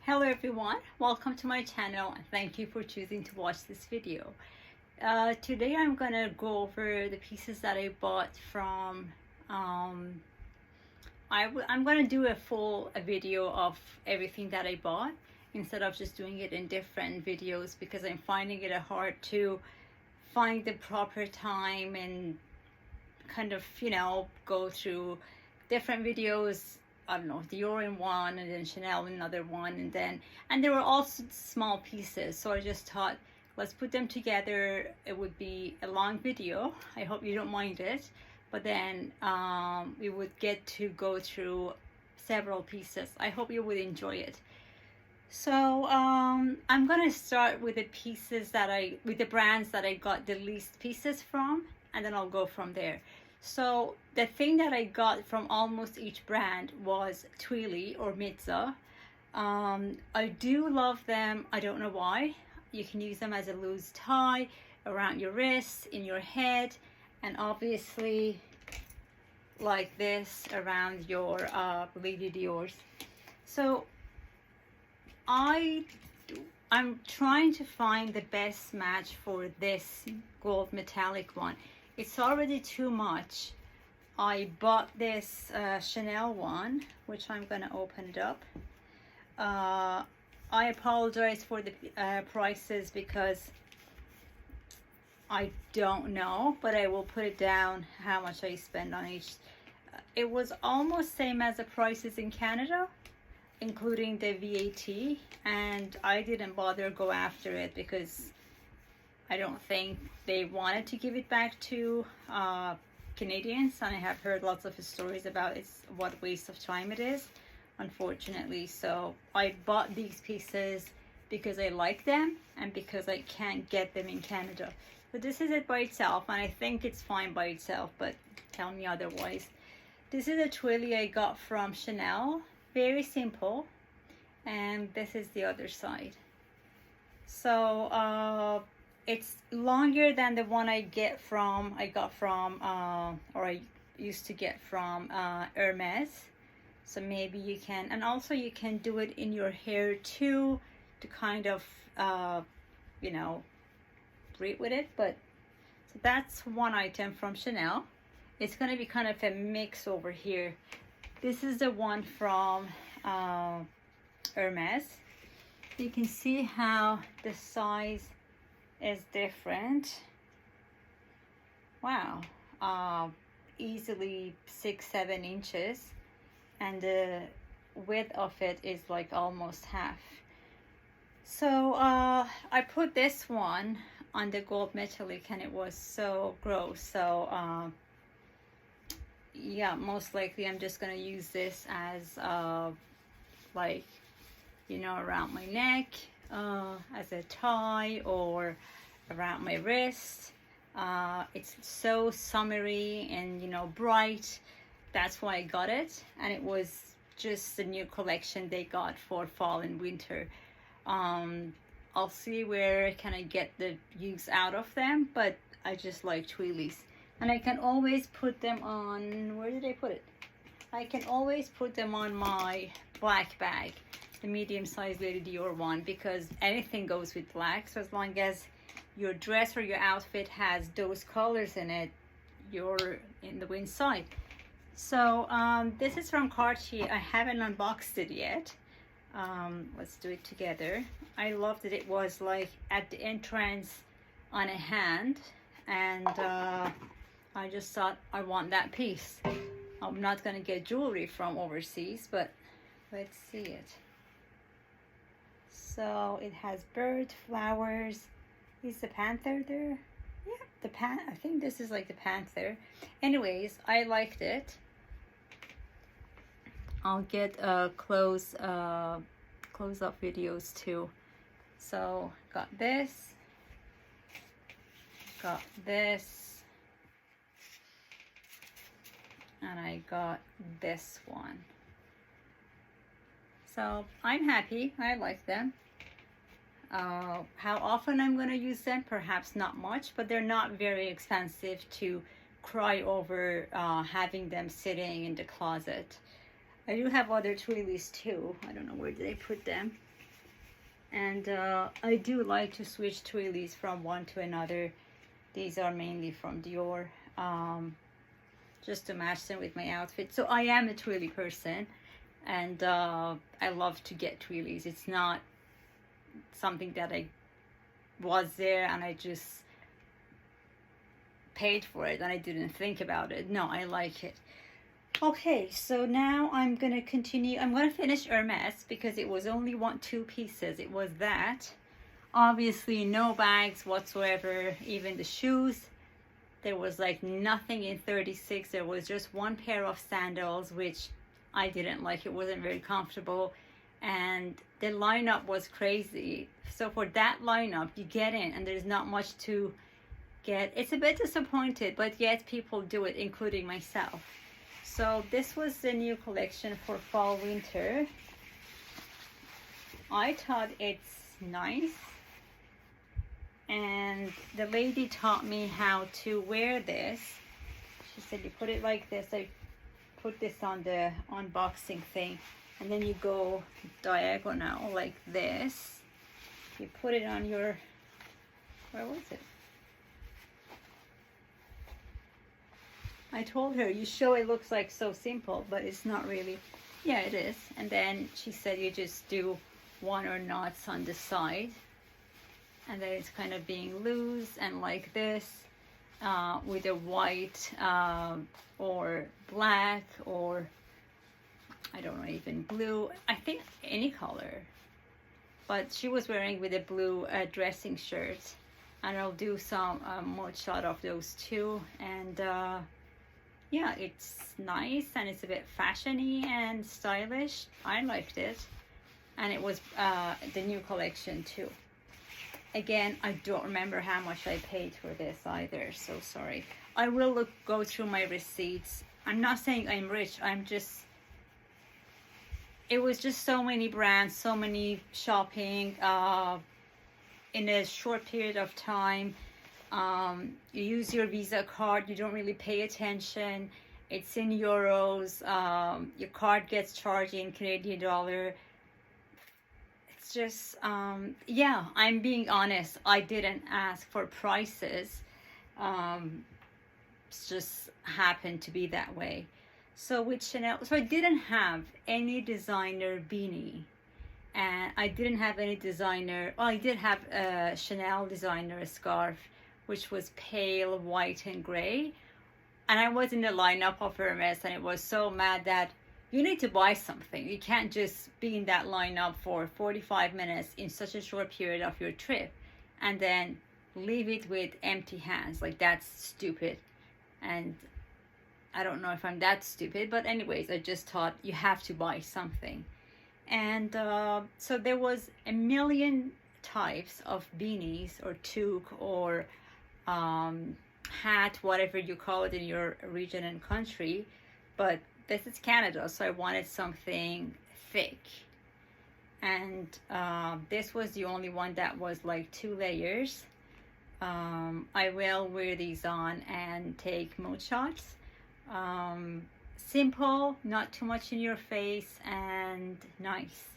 Hello everyone, welcome to my channel and thank you for choosing to watch this video. Today I'm gonna go over the pieces that I bought from I'm gonna do a full video of everything that I bought instead of just doing it in different videos, because I'm finding it hard to find the proper time and kind of, go through different videos. I don't know, Dior in one and then Chanel in another one, and they were all small pieces, so I just thought let's put them together. It would be a long video, I hope you don't mind it, but then we would get to go through several pieces. I hope you would enjoy it. So I'm gonna start with the pieces with the brands that I got the least pieces from, and then I'll go from there. So the thing that I got from almost each brand was Twilly or Mitza. I do love them. I don't know why. You can use them as a loose tie around your wrist, in your head, and obviously like this around your Lady Dior's. So I'm trying to find the best match for this gold metallic one. It's already too much. I bought this Chanel one, which I'm gonna open it up. I apologize for the prices because I don't know, but I will put it down how much I spend on each. It was almost same as the prices in Canada, including the VAT, and I didn't bother go after it because I don't think they wanted to give it back to Canadians, and I have heard lots of stories about what a waste of time it is, unfortunately. So I bought these pieces because I like them and because I can't get them in Canada. But this is it by itself, and I think it's fine by itself, but tell me otherwise. This is a Twilly I got from Chanel, very simple, and this is the other side. So it's longer than the one I got from Hermes. So maybe you can, and also you can do it in your hair too, to kind of breathe with it. But so that's one item from Chanel. It's going to be kind of a mix over here. This is the one from Hermes. You can see how the size is different. Wow. Easily 6-7 inches, and the width of it is like almost half. So I put this one on the gold metallic and it was so gross. So yeah, most likely I'm just gonna use this as like, around my neck, as a tie, or around my wrist. It's so summery and bright. That's why I got it, and it was just the new collection they got for fall and winter. I'll see where can I get the use out of them, but I just like Twillys, and I can always put them on, where did I put it? I can always put them on my black bag, the medium-sized Lady Dior one, because anything goes with black. So as long as your dress or your outfit has those colors in it, you're in the inside. So this is from Cartier. I haven't unboxed it yet. Let's do it together. I loved that it was like at the entrance on a hand, and I just thought I want that piece. I'm not gonna get jewelry from overseas, but let's see it. So it has bird, flowers. Is the panther there? Yeah, I think this is like the panther. Anyways, I liked it. I'll get close-up videos too. So got this, and I got this one. So I'm happy. I like them. How often I'm going to use them? Perhaps not much, but they're not very expensive to cry over having them sitting in the closet. I do have other Twillys too. I don't know where did I put them. And I do like to switch twillies from one to another. These are mainly from Dior, just to match them with my outfit. So I am a twilly person, and I love to get twillies. It's not something that I was there and I just paid for it and I didn't think about it. No, I like it. Okay, so now I'm gonna continue. I'm gonna finish Hermes because it was only two pieces. It was that, obviously no bags whatsoever, even the shoes. There was like nothing in 36. There was just one pair of sandals, which I didn't like. It wasn't very comfortable, and the lineup was crazy. So for that lineup, you get in and there's not much to get. It's a bit disappointed, but yet people do it, including myself. So this was the new collection for fall winter. I thought it's nice, and the lady taught me how to wear this. She said you put it like this. I put this on the unboxing thing, and then you go diagonal like this. You put it on your, where was it? I told her, you show it looks like so simple, but it's not really. Yeah, it is. And then she said you just do one or knots on the side, and then it's kind of being loose and like this, with a white or black, or I don't know, even blue. I think any color. But she was wearing with a blue dressing shirt, and I'll do some more shot of those too. And yeah, it's nice and it's a bit fashiony and stylish. I liked it, and it was the new collection too. Again, I don't remember how much I paid for this either, so sorry. I will go through my receipts. I'm not saying I'm rich, I'm just, it was just so many brands, so many shopping in a short period of time. You use your Visa card, you don't really pay attention. It's in euros. Your card gets charged in Canadian dollar. It's just, yeah, I'm being honest. I didn't ask for prices. It's just happened to be that way. So with Chanel, so I didn't have any designer beanie, and I didn't have any designer. Well, I did have a Chanel designer scarf, which was pale white and gray, and I was in the lineup of Hermes, and it was so mad that you need to buy something. You can't just be in that lineup for 45 minutes in such a short period of your trip and then leave it with empty hands. Like, that's stupid. And I don't know if I'm that stupid, but anyways, I just thought you have to buy something. And so there was a million types of beanies or toque or hat, whatever you call it in your region and country, but this is Canada, so I wanted something thick, and this was the only one that was like 2 layers. I will wear these on and take mode shots. Simple, not too much in your face, and nice.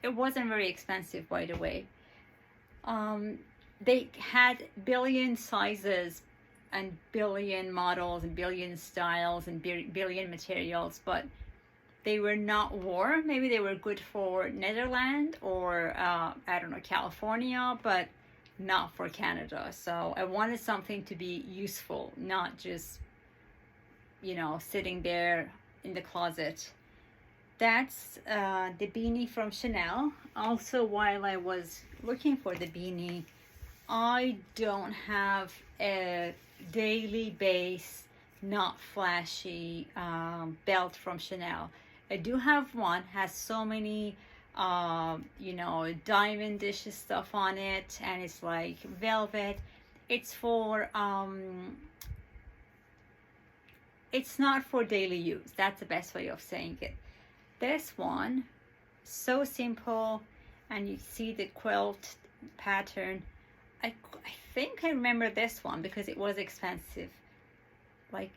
It wasn't very expensive, by the way. They had billion sizes and billion models and billion styles and billion materials, but they were not warm. Maybe they were good for Netherlands or I don't know, California, but not for Canada. So I wanted something to be useful, not just, you know, sitting there in the closet. That's the beanie from Chanel. Also, while I was looking for the beanie, I don't have a daily base, not flashy belt from Chanel. I do have one, has so many you know, diamond dish stuff on it, and it's like velvet. It's for it's not for daily use. That's the best way of saying it. This one, so simple, and you see the quilt pattern. I think I remember this one because it was expensive, like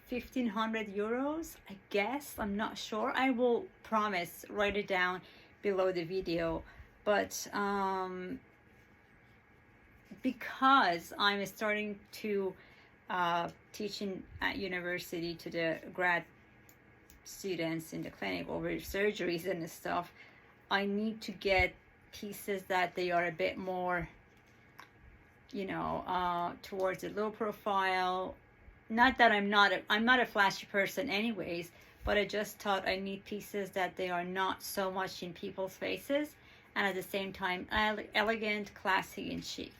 1,500 euros, I guess. I'm not sure. I will promise write it down below the video. But because I'm starting to teaching at university to the grad students in the clinic over surgeries and stuff, I need to get pieces that they are a bit more, you know, towards a low profile. Not that I'm not a flashy person anyways, but I just thought I need pieces that they are not so much in people's faces, and at the same time elegant, classy, and chic.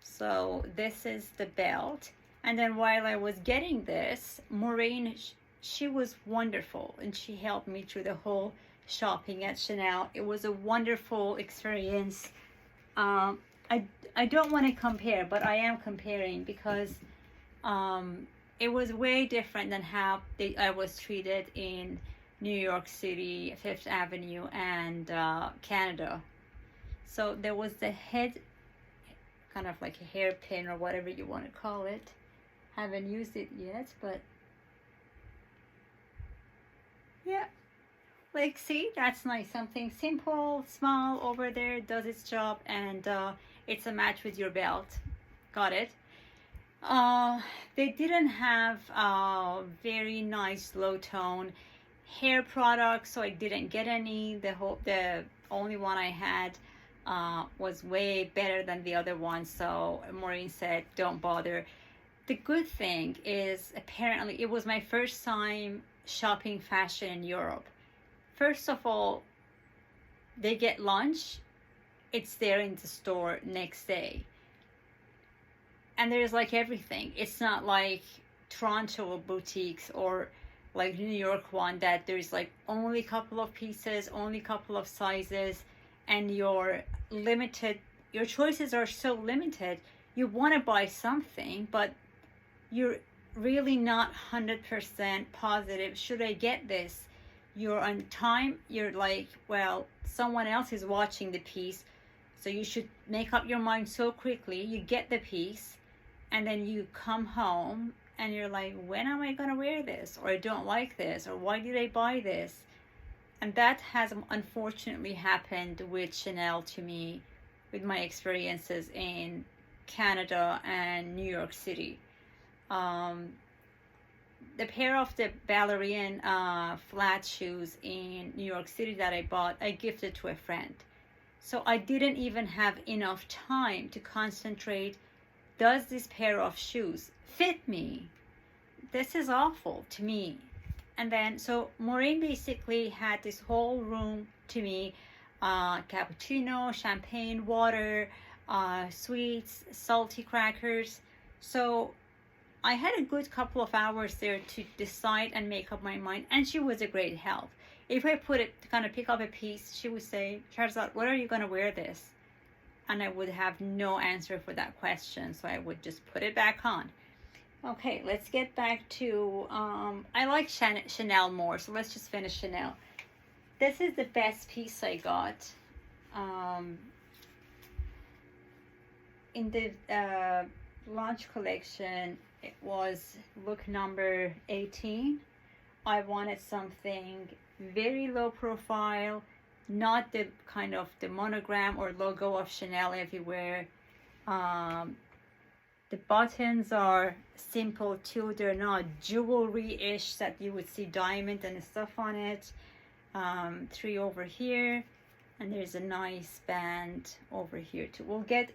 So this is the belt. And then while I was getting this, MAUREEN, she was wonderful, and she helped me through the whole shopping at Chanel. It was a wonderful experience. I don't want to compare, but I am comparing because it was way different than how I was treated in New York City, Fifth Avenue, and Canada. So there was the head, kind of like a hairpin or whatever you want to call it. Haven't used it yet, but yeah. Like, see, that's nice. Something simple, small over there, does its job, and it's a match with your belt. Got it. They didn't have very nice low tone hair products, so I didn't get any. The only one I had was way better than the other one, so MAUREEN said don't bother. The good thing is, apparently it was my first time shopping fashion in Europe. First of all, they get lunch. It's there in the store next day. And there's like everything. It's not like Toronto boutiques or like New York one that there's like only a couple of pieces, only a couple of sizes, and you're limited. Your choices are so limited. You want to buy something, but you're really not 100% positive. Should I get this? You're on time. You're like, well, someone else is watching the piece, so you should make up your mind so quickly. You get the piece, and then you come home and you're like, when am I gonna wear this? Or I don't like this, or why did I buy this? And that has unfortunately happened with Chanel to me, with my experiences in Canada and New York City. The pair of the ballerine flat shoes in New York City that I bought, I gifted to a friend. So I didn't even have enough time to concentrate. Does this pair of shoes fit me? This is awful to me. And then, so MAUREEN basically had this whole room to me, cappuccino, champagne, water, sweets, salty crackers. So I had a good couple of hours there to decide and make up my mind, and she was a great help. If I pick up a piece, she would say, Shahrzad, what are you going to wear this? And I would have no answer for that question, so I would just put it back on. Okay, let's get back to, I like Chanel more, so let's just finish Chanel. This is the best piece I got. In the launch collection, it was look number 18. I wanted something very low profile, not the kind of the monogram or logo of Chanel everywhere. The buttons are simple too. They're not jewelry-ish that you would see diamond and stuff on it. 3 over here, and there's a nice band over here too. We'll get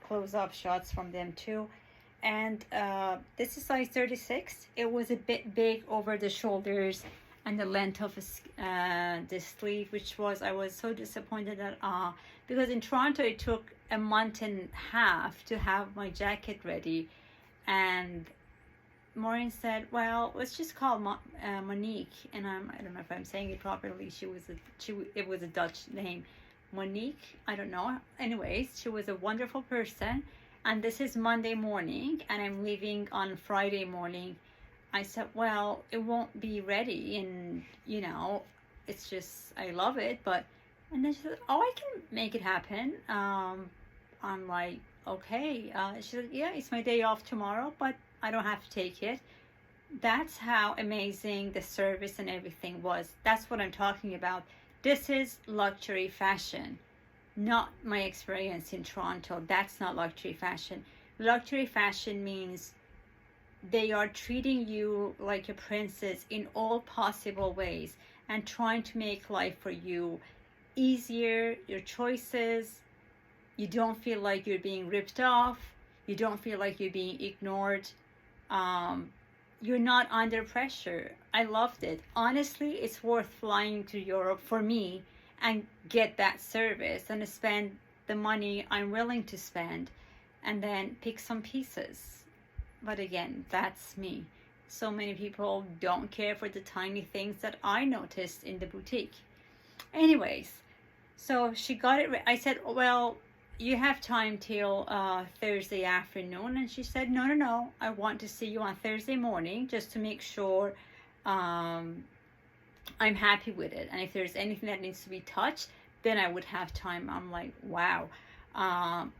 close-up shots from them too. And this is size 36. It was a bit big over the shoulders and the length of the sleeve, which was, I was so disappointed that because in Toronto it took a month and a half to have my jacket ready, and MAUREEN said, well, let's just call Monique, and I don't know if I'm saying it properly. It was a Dutch name, Monique, I don't know. Anyways, she was a wonderful person, and this is Monday morning and I'm leaving on Friday morning. I said, well, it won't be ready, and you know, it's just, I love it, but, and then she said, oh, I can make it happen. I'm like, okay. She said, yeah, it's my day off tomorrow, but I don't have to take it. That's how amazing the service and everything was. That's what I'm talking about. This is luxury fashion. not my experience in Toronto. That's not luxury fashion. Luxury fashion means they are treating you like a princess in all possible ways and trying to make life for you easier, your choices. You don't feel like you're being ripped off. You don't feel like you're being ignored. You're not under pressure. I loved it. Honestly, it's worth flying to Europe for me and get that service and spend the money I'm willing to spend and then pick some pieces. But again, that's me. So many people don't care for the tiny things that I noticed in the boutique. Anyways, so she got it. I said, well, you have time till Thursday afternoon. And she said, no, I want to see you on Thursday morning just to make sure I'm happy with it. And if there's anything that needs to be touched, then I would have time. I'm like, wow,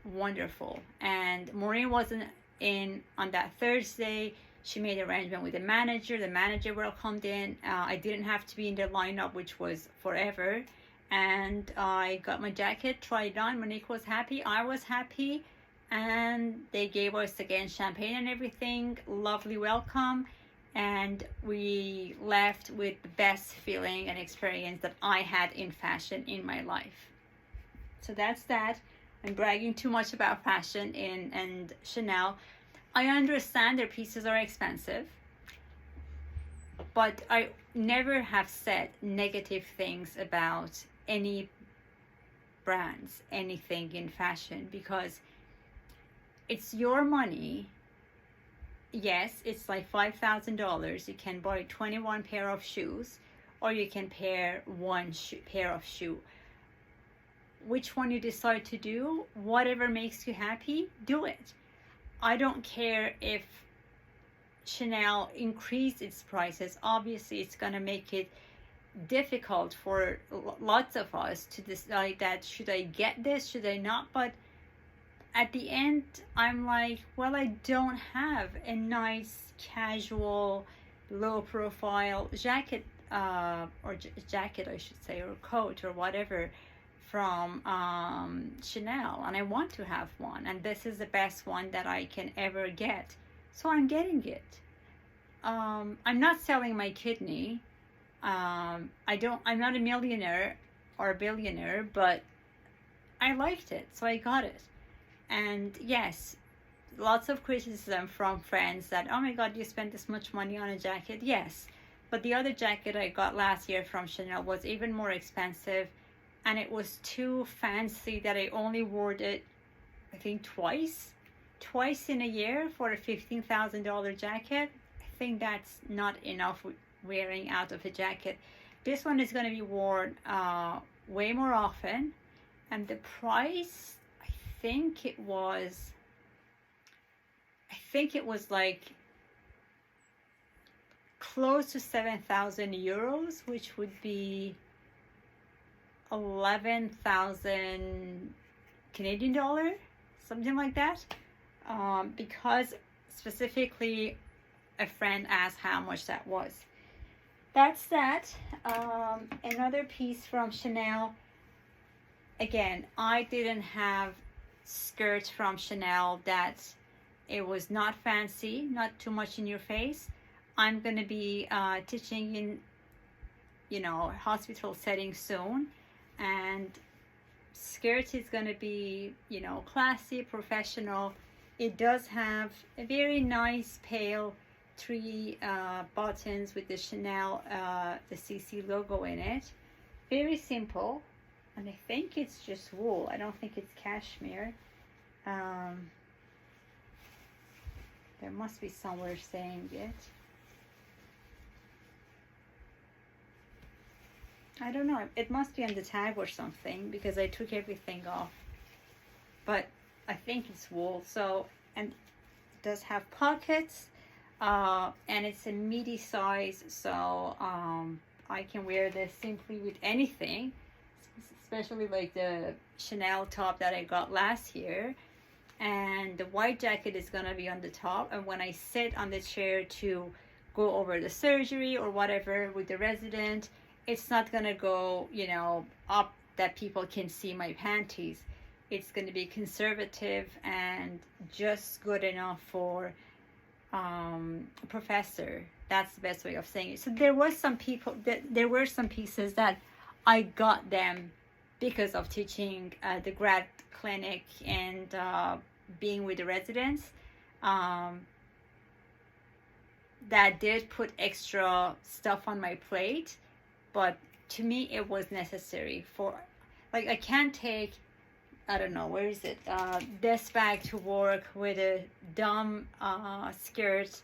wonderful. And Maureen wasn't in on that Thursday. She made an arrangement with the manager. The manager welcomed in. I didn't have to be in the lineup, which was forever. And I got my jacket, tried it on. Monique was happy. I was happy. And they gave us again champagne and everything. Lovely welcome. And we left with the best feeling and experience that I had in fashion in my life. So that's that. I'm bragging too much about fashion and Chanel. I understand their pieces are expensive, but I never have said negative things about any brands, anything in fashion, because it's your money. Yes, it's like $5,000. You can buy 21 pair of shoes, or you can pair one pair of shoe. Which one you decide to do, whatever makes you happy, do it. I don't care if Chanel increased its prices. Obviously, it's going to make it difficult for lots of us to decide that should I get this, should I not. But at the end, I'm like, well, I don't have a nice, casual, low profile jacket, or jacket, I should say, or coat or whatever from Chanel, and I want to have one, and this is the best one that I can ever get, so I'm getting it. I'm not selling my kidney. I'm not a millionaire or a billionaire, but I liked it, so I got it. And yes, lots of criticism from friends that, oh my god, you spent this much money on a jacket. Yes, but the other jacket I got last year from Chanel was even more expensive, and it was too fancy that I only wore it, I think, twice in a year for a $15,000 jacket. I think that's not enough wearing out of a jacket. This one is going to be worn way more often, and the price, I think it was like close to 7,000 euros, which would be 11,000 Canadian dollar, something like that, because specifically a friend asked how much that was. That's that. Another piece from Chanel. Again, I didn't have skirts from Chanel that it was not fancy, not too much in your face. I'm gonna be teaching in, hospital setting soon, and skirt is going to be, classy, professional. It does have a very nice pale 3 buttons with the Chanel, the CC logo in it. Very simple, and I think it's just wool. I don't think it's cashmere. There must be somewhere saying it. I don't know, it must be on the tag or something, because I took everything off, but I think it's wool. So, and it does have pockets, and it's a midi size, so I can wear this simply with anything, especially like the Chanel top that I got last year. And the white jacket is gonna be on the top, and when I sit on the chair to go over the surgery or whatever with the resident, it's not gonna go, up that people can see my panties. It's going to be conservative and just good enough for a professor. That's the best way of saying it. So there were some pieces that I got them because of teaching the grad clinic and being with the residents. That did put extra stuff on my plate, but to me it was necessary. For like, I can't take, I don't know, where is it, this bag to work with a dumb skirt,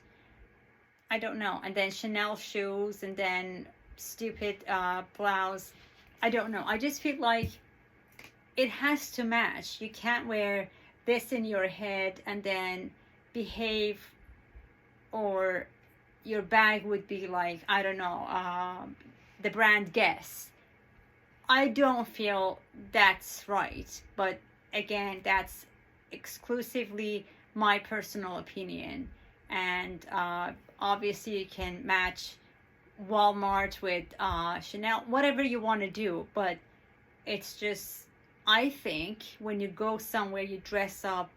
I don't know, and then Chanel shoes, and then stupid blouse. I don't know, I just feel like it has to match. You can't wear this in your head and then behave, or your bag would be like, I don't know, the brand Guess. I don't feel that's right, but again, that's exclusively my personal opinion. And obviously you can match Walmart with Chanel, whatever you want to do, but it's just, I think when you go somewhere, you dress up,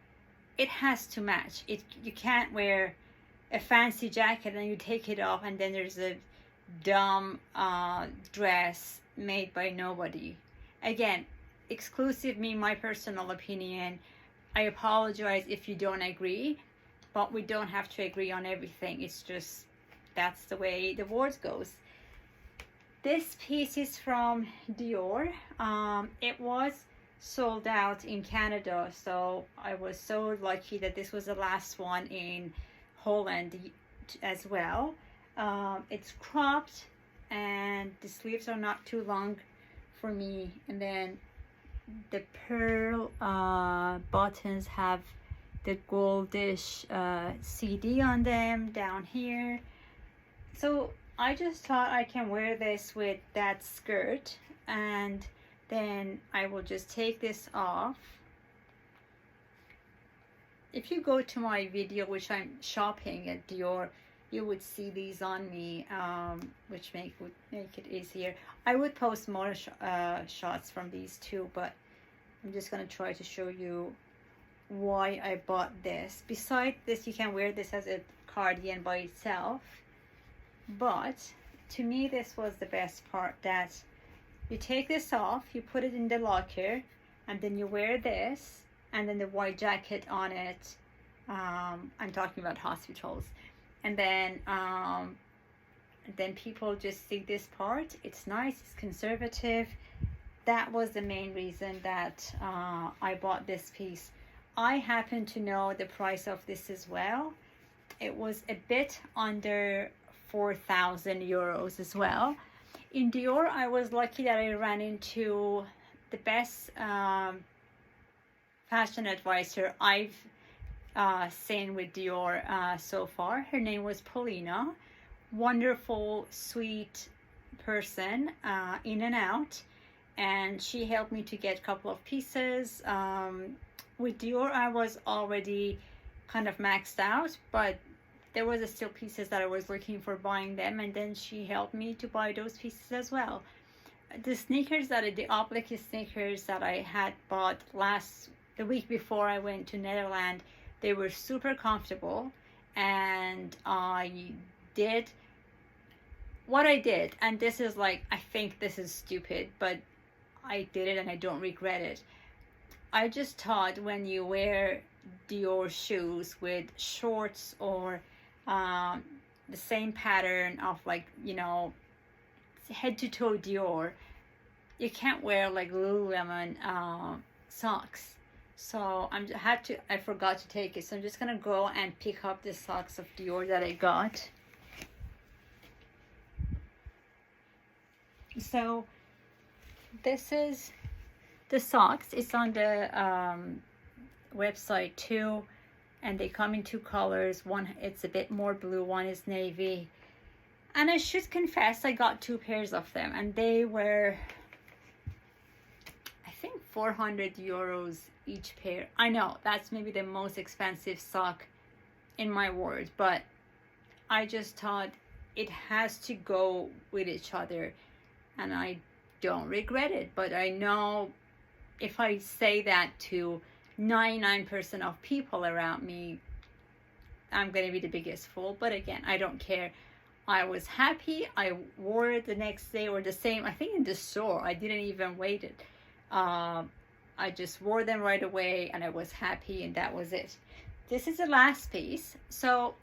it has to match. You can't wear a fancy jacket and you take it off and then there's a dumb dress made by nobody. Again, exclusive me, my personal opinion. I apologize if you don't agree, but we don't have to agree on everything. It's just, that's the way the world goes. This piece is from Dior. It was sold out in Canada, so I was so lucky that this was the last one in Holland as well. It's cropped and the sleeves are not too long for me, and then the pearl buttons have the goldish CD on them down here. So I just thought I can wear this with that skirt, and then I will just take this off. If you go to my video, which I'm shopping at Dior, you would see these on me, which would make it easier. I would post more shots from these too, but I'm just gonna try to show you why I bought this. Besides this, you can wear this as a cardigan by itself, but to me this was the best part, that you take this off, you put it in the locker, and then you wear this, and then the white jacket on it. I'm talking about hospitals. And then people just see this part. It's nice, it's conservative. That was the main reason that I bought this piece. I happen to know the price of this as well. It was a bit under 4,000 euros as well. In Dior, I was lucky that I ran into the best fashion advisor I've seen with Dior so far. Her name was POLINA. Wonderful, sweet person, in and out. And she helped me to get a couple of pieces. With Dior, I was already kind of maxed out, but there was still pieces that I was looking for buying them, and then she helped me to buy those pieces as well. The sneakers the oblique sneakers that I had bought the week before I went to Netherlands, they were super comfortable, and I did what I did, and this is like, I think this is stupid, but I did it and I don't regret it. I just thought when you wear Dior shoes with shorts or the same pattern of, like, you know, head to toe Dior, you can't wear like Lululemon socks. So I forgot to take it, so I'm just gonna go and pick up the socks of Dior that I got. So this is the socks. It's on the website too, and they come in two colors. One, it's a bit more blue, one is navy. And I should confess, I got two pairs of them, and they were, I think, 400 euros each pair. I know that's maybe the most expensive sock in my world, but I just thought it has to go with each other, and I don't regret it. But I know if I say that to 99% of people around me, I'm going to be the biggest fool. But again, I don't care. I was happy. I wore it the next day, or the same, I think in the store. I didn't even wait it. I just wore them right away, and I was happy, and that was it. This is the last piece. So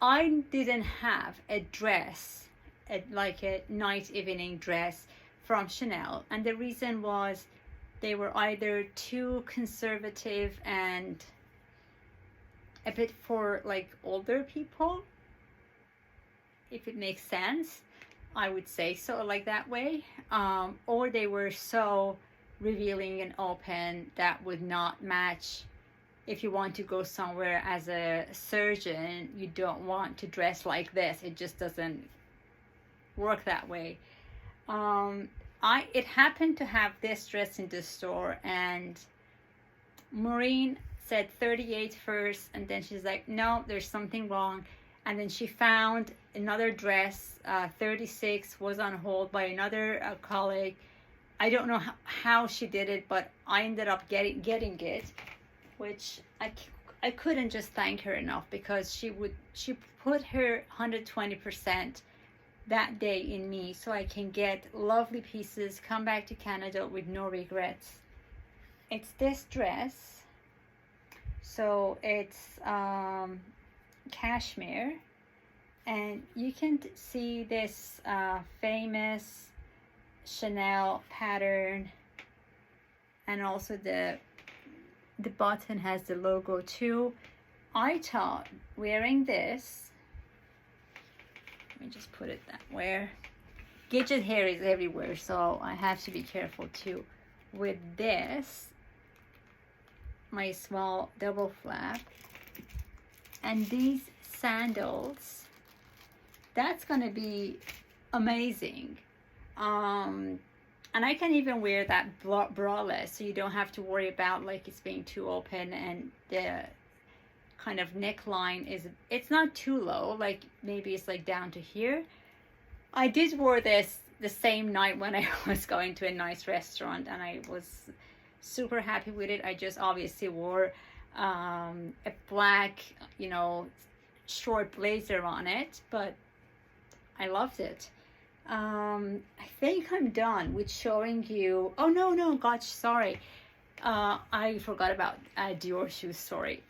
I didn't have a dress, like a night evening dress from Chanel, and the reason was they were either too conservative and a bit for like older people, if it makes sense. I would say so, like that way. Or they were so revealing and open that would not match. If you want to go somewhere as a surgeon, you don't want to dress like this. It just doesn't work that way. It happened to have this dress in the store, and Maureen said 38 first, and then she's like, no, there's something wrong. And then she found another dress, 36, was on hold by another colleague. I don't know how she did it, but I ended up getting it, which I couldn't just thank her enough, because she put her 120% that day in me, so I can get lovely pieces, come back to Canada with no regrets. It's this dress. So it's cashmere, and you can see this famous Chanel pattern, and also the button has the logo too. I thought wearing this, let me just put it that way. Gidget hair is everywhere, so I have to be careful too. With this, my small double flap, and these sandals, that's gonna be amazing. And I can even wear that braless, so you don't have to worry about like it's being too open, and the kind of neckline it's not too low, like maybe it's like down to here. I did wear this the same night when I was going to a nice restaurant, and I was super happy with it. I just obviously wore a black, short blazer on it, but I loved it. I think I'm done with showing you. Oh no, gosh, sorry. I forgot about Dior shoes, sorry.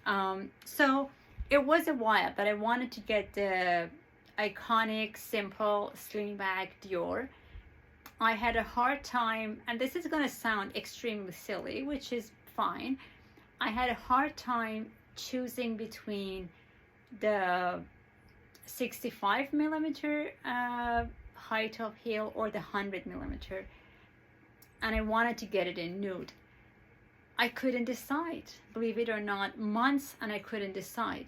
So it was a while that I wanted to get the iconic, simple, sling bag Dior. I had a hard time, and this is going to sound extremely silly, which is fine. I had a hard time choosing between the 65 millimeter height of heel or the 100 millimeter, and I wanted to get it in nude. I couldn't decide, believe it or not, months, and I couldn't decide.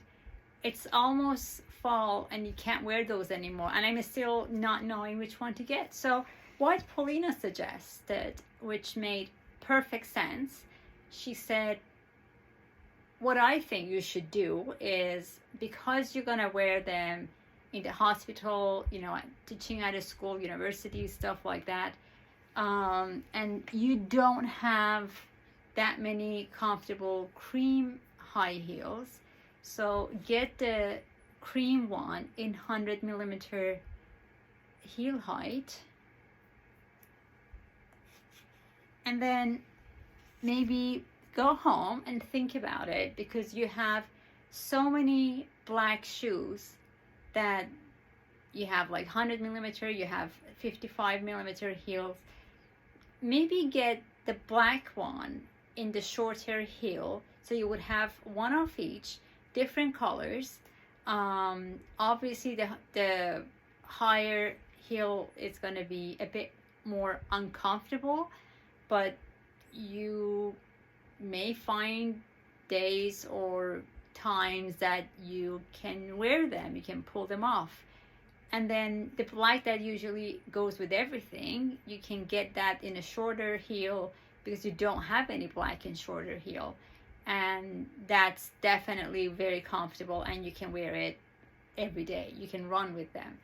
It's almost fall and you can't wear those anymore, and I'm still not knowing which one to get. So what Polina suggested, which made perfect sense, she said, what I think you should do is, because you're gonna wear them in the hospital, teaching at a school, university, stuff like that, and you don't have that many comfortable cream high heels, so get the cream one in 100 millimeter heel height, and then maybe go home and think about it, because you have so many black shoes that you have like 100 millimeter, you have 55 millimeter heels. Maybe get the black one in the shorter heel, so you would have one of each, different colors. Obviously the higher heel is going to be a bit more uncomfortable, but you may find days or times that you can wear them, you can pull them off. And then the black that usually goes with everything, you can get that in a shorter heel, because you don't have any black in shorter heel, and that's definitely very comfortable, and you can wear it every day. You can run with them.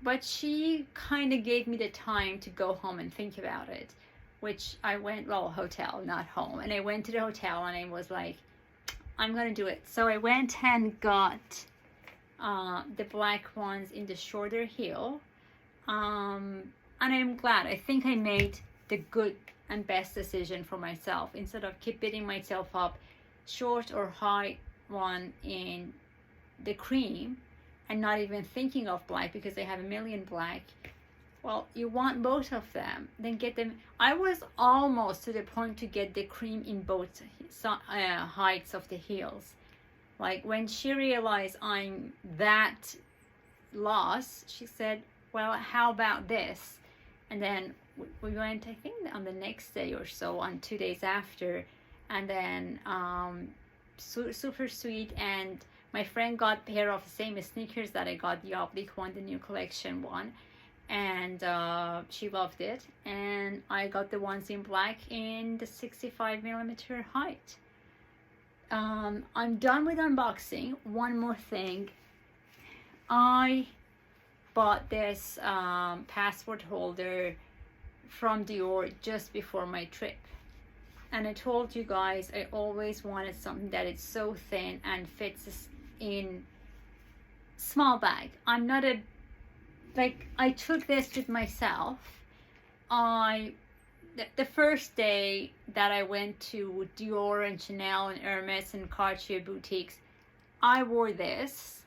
But she kind of gave me the time to go home and think about it, which I went, well, hotel, not home. And I went to the hotel and I was like, I'm going to do it. So I went and got the black ones in the shorter heel. And I'm glad. I think I made the good and best decision for myself. Instead of keep beating myself up, short or high one in the cream, and not even thinking of black because they have a million black. Well, you want both of them, then get them. I was almost to the point to get the cream in both heights of the heels. Like when she realized I'm that lost, she said, well, how about this? And then we went, I think on the next day or so, on 2 days after, and then super sweet. And my friend got a pair of the same sneakers that I got, the oblique one, the new collection one, and she loved it. And I got the ones in black in the 65mm height. I'm done with unboxing. One more thing. I bought this passport holder from Dior just before my trip. And I told you guys I always wanted something that is so thin and fits in small bag. I'm not a, like, I took this with myself. The first day that I went to Dior and Chanel and Hermes and Cartier boutiques, I wore this,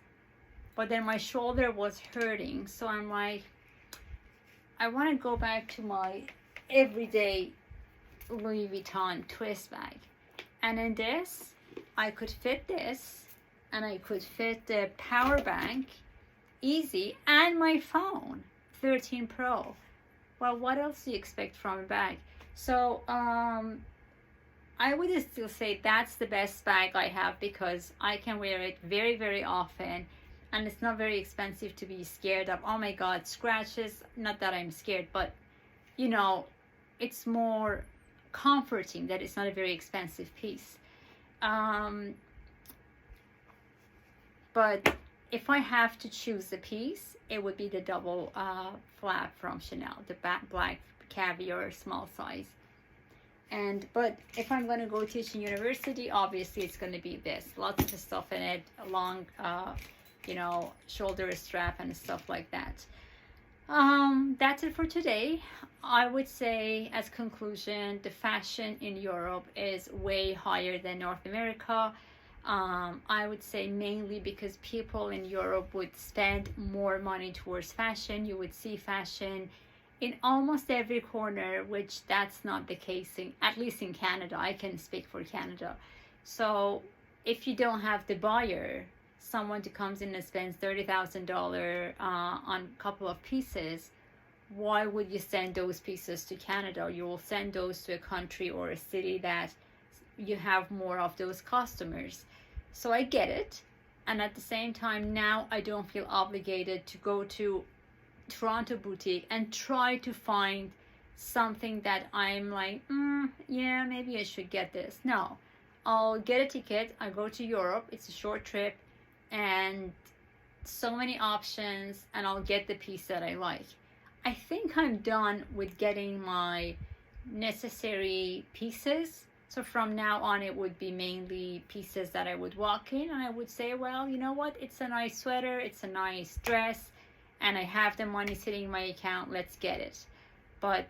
but then my shoulder was hurting. So I'm like, I want to go back to my everyday Louis Vuitton twist bag. And in this, I could fit this, and I could fit the power bank easy, and my phone 13 Pro. Well, what else do you expect from a bag? So I would still say that's the best bag I have, because I can wear it very, very often, and it's not very expensive to be scared of, oh my god, scratches. Not that I'm scared, but you know, it's more comforting that it's not a very expensive piece. But if I have to choose a piece, it would be the double flap from Chanel, the black caviar small size. But if I'm going to go teach in university, obviously it's going to be this. Lots of stuff in it, a long, you know, shoulder strap and stuff like that. That's it for today. I would say, as conclusion, the fashion in Europe is way higher than North America. I would say mainly because people in Europe would spend more money towards fashion. You would see fashion in almost every corner, which that's not the case at least in Canada. I can speak for Canada. So if you don't have the buyer, someone who comes in and spends $30,000 on a couple of pieces, why would you send those pieces to Canada? You will send those to a country or a city that you have more of those customers. So I get it. And at the same time, now I don't feel obligated to go to Toronto boutique and try to find something that I'm like, yeah, maybe I should get this. No, I'll get a ticket. I go to Europe. It's a short trip and so many options, and I'll get the piece that I like. I think I'm done with getting my necessary pieces. So from now on, it would be mainly pieces that I would walk in and I would say, well, you know what? It's a nice sweater. It's a nice dress. And I have the money sitting in my account. Let's get it. But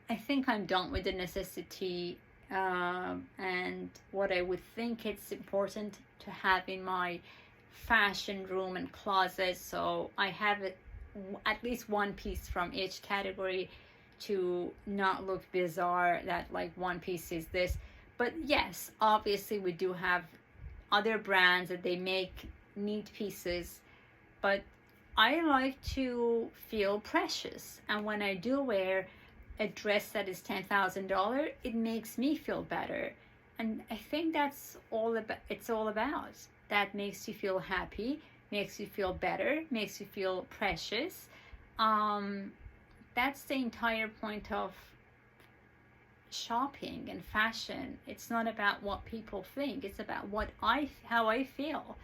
I think I'm done with the necessity and what I would think it's important to have in my fashion room and closet. So I have at least one piece from each category to not look bizarre that like one piece is this. But yes, obviously we do have other brands that they make neat pieces, but I like to feel precious, and when I do wear a dress that is $10,000, it makes me feel better. And I think that's all it's all about. That makes you feel happy, makes you feel better, makes you feel precious. That's the entire point of shopping and fashion. It's not about what people think. It's about how I feel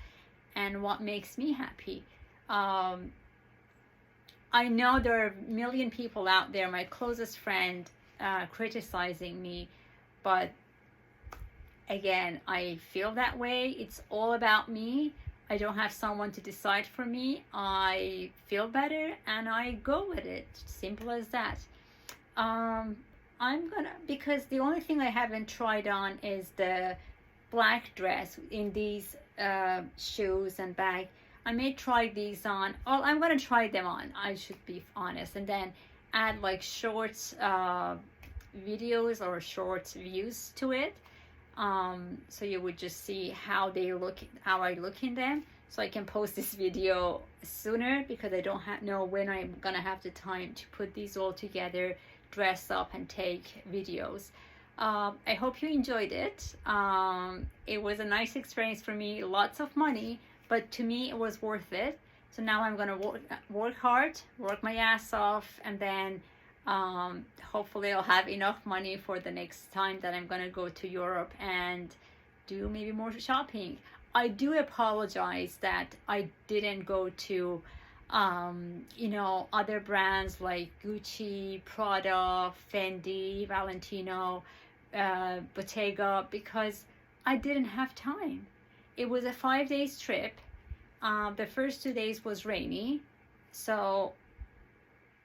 and what makes me happy. I know there are a million people out there, my closest friend, criticizing me, but again, I feel that way. It's all about me. I don't have someone to decide for me. I feel better and I go with it. Simple as that. Because the only thing I haven't tried on is the black dress in these shoes and bag. I may try these on. Oh, I'm gonna try them on, I should be honest, and then add like short videos or short views to it. So you would just see how they look, how I look in them, so I can post this video sooner, because I don't know when I'm gonna have the time to put these all together, dress up and take videos. I hope you enjoyed it. It was a nice experience for me, lots of money, but to me it was worth it. So now I'm gonna work hard, work my ass off, and then hopefully I'll have enough money for the next time that I'm gonna go to Europe and do maybe more shopping. I do apologize that I didn't go to you know, other brands like Gucci, Prada, Fendi, Valentino, Bottega, because I didn't have time. It was a 5 days trip. The first 2 days was rainy, so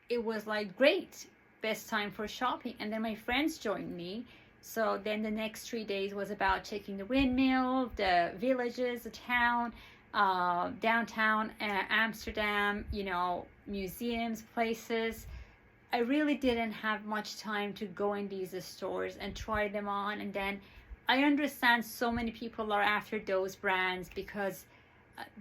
it was like great, best time for shopping. And then my friends joined me, so then the next 3 days was about checking the windmill, the villages, the town, downtown Amsterdam, you know, museums, places. I really didn't have much time to go in these stores and try them on. And then I understand so many people are after those brands because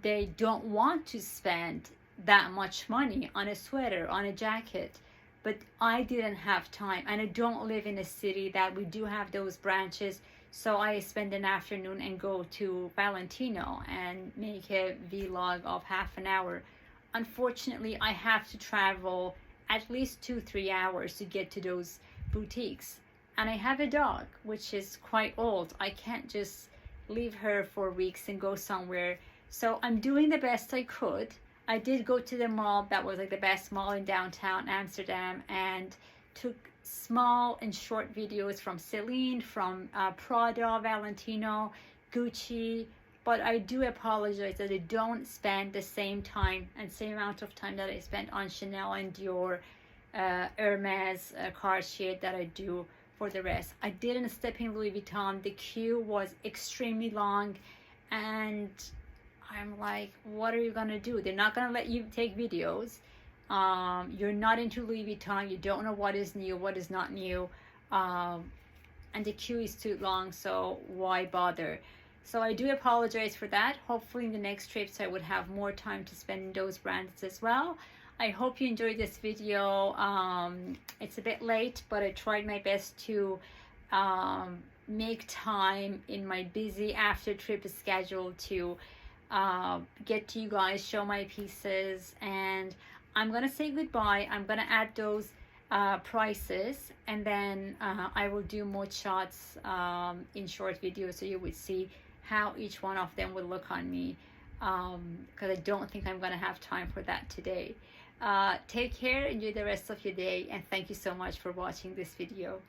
they don't want to spend that much money on a sweater, on a jacket. But I didn't have time, and I don't live in a city that we do have those branches. So I spend an afternoon and go to Valentino and make a vlog of half an hour. Unfortunately, I have to travel at least 2-3 hours to get to those boutiques. And I have a dog, which is quite old. I can't just leave her for weeks and go somewhere. So I'm doing the best I could. I did go to the mall that was like the best mall in downtown Amsterdam, and took small and short videos from Celine, from Prada, Valentino, Gucci. But I do apologize that I don't spend the same time and same amount of time that I spent on Chanel and Dior, Hermes, Cartier, that I do for the rest. I didn't step in Louis Vuitton. The queue was extremely long, and I'm like, what are you gonna do? They're not gonna let you take videos. You're not into Louis Vuitton. You don't know what is new, what is not new, and the queue is too long, so why bother? So I do apologize for that. Hopefully in the next trips I would have more time to spend in those brands as well. I hope you enjoyed this video. It's a bit late, but I tried my best to make time in my busy after trip schedule to get to you guys, show my pieces. And I'm gonna say goodbye. I'm gonna add those prices, and then I will do more shots in short videos, so you would see how each one of them will look on me, because I don't think I'm gonna have time for that today. Take care, enjoy the rest of your day, and thank you so much for watching this video.